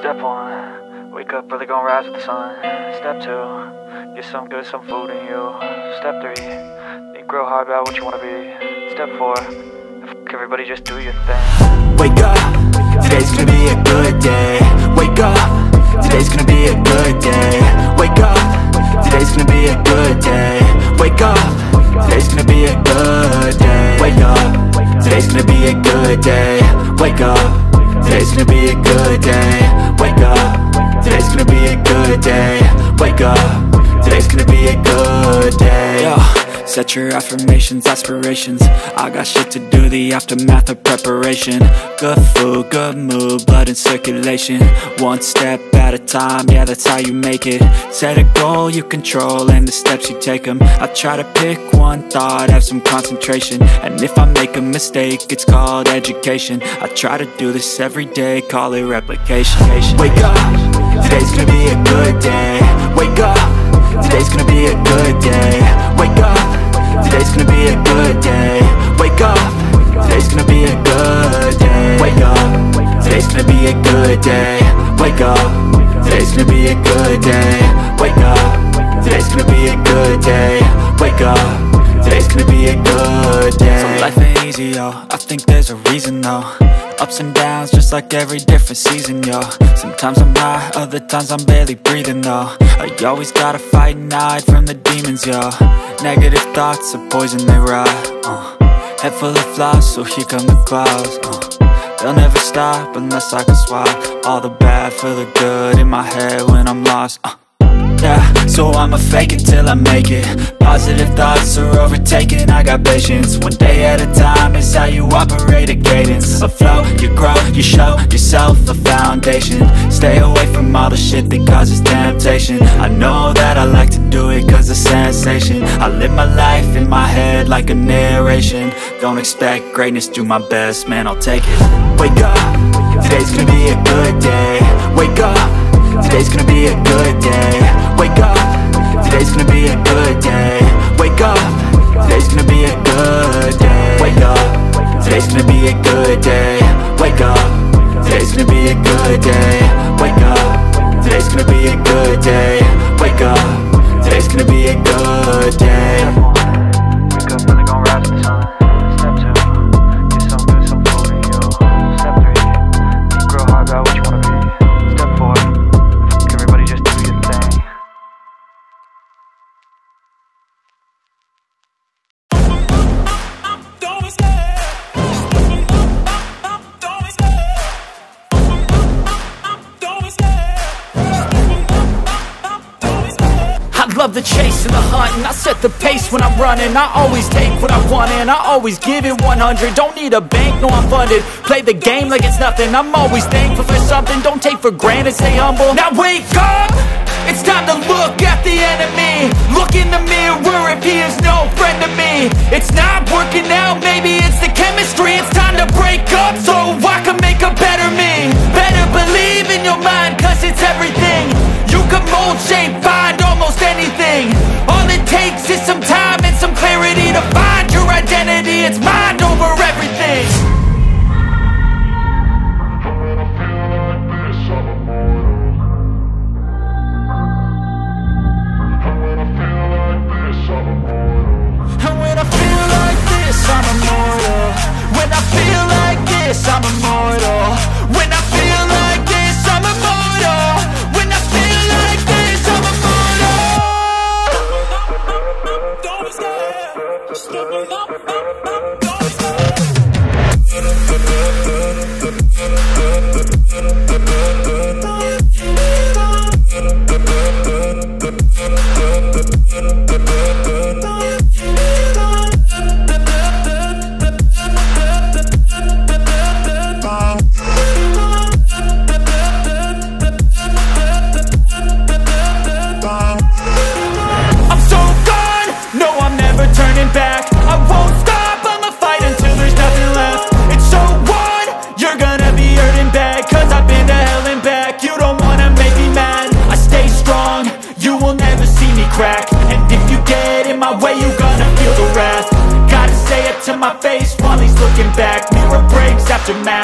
Step 1, wake up early, gonna rise with the sun. Step 2, get some good, some food in you. Step 3, think real hard about what you wanna be. Step 4, fuck everybody, just do your thing. Wake up, today's gonna be a good day. Wake up, today's gonna be a good day. Wake up, today's gonna be a good day. Wake up, today's gonna be a good day. Wake up, today's gonna be a good day. Wake up, today's gonna be a good day. Wake up, today's gonna be a good day. Wake up, today's gonna be a good day. Yo, set your affirmations, aspirations. I got shit to do, the aftermath of preparation. Good food, good mood, blood in circulation. One step at a time, yeah, that's how you make it. Set a goal you control and the steps you take them. I try to pick one thought, have some concentration. And if I make a mistake, it's called education. I try to do this every day, call it replication. Wake up, today's gonna be a good day. Wake up, today's gonna be a good day. Wake up, today's gonna be a good day. Wake up, today's gonna be a good day. Wake up, today's gonna be a good day. Wake up, today's gonna be a good day. Wake up, today's gonna be a good day. Wake up, today's gonna be a good day. So life ain't easy, yo, I think there's a reason though. Ups and downs, just like every different season, yo. Sometimes I'm high, other times I'm barely breathing, though. I always gotta fight and hide from the demons, yo. Negative thoughts are poison, they rot. Head full of flies, so here come the clouds. They'll never stop unless I can swap all the bad for the good in my head when I'm lost. Yeah, so I'ma fake it till I make it. Positive thoughts are overtaken, I got patience. One day at a time is how you operate a cadence. A flow, you grow, you show yourself a foundation. Stay away from all the shit that causes temptation. I know that I like to do it cause it's sensation. I live my life in my head like a narration. Don't expect greatness, do my best, man, I'll take it. Wake up, today's gonna be a good day. Wake up, today's gonna be a good day. Wake up, today's gonna be a good day. Wake up, today's gonna be a good day. Wake up, today's gonna be a good day. Wake up, today's gonna be a good day. Wake up, today's gonna be a good day. Wake up, today's gonna be a good day. Wake up early, gonna rise with the sun. Step 2, get some good, some food in you. Step 3, think real hard about what you wanna be. Step 4, fuck everybody, just do your thing. I love the chase and the hunt, and I set the pace when I'm running. I always take what I want and I always give it 100. Don't need a bank, no, I'm funded. Play the game like it's nothing. I'm always thankful for something. Don't take for granted, stay humble. Now wake up, it's time to look at the enemy. Look in the mirror if he is no friend to me. It's not working out, maybe it's the chemistry. It's time to break up so I can make a better me. Better believe in your mind, cause it's everything. You can mold, shape, find almost anything. All it takes is some time and some clarity to find your identity. It's mind over everything. And when I feel like this, I'm immortal. When I feel like this, I'm immortal. When I feel like this, I'm immortal. When I feel like this, I'm immortal. Don't stop, don't crack. And if you get in my way, you gonna feel the wrath. Gotta say it to my face while he's looking back. Mirror breaks after math.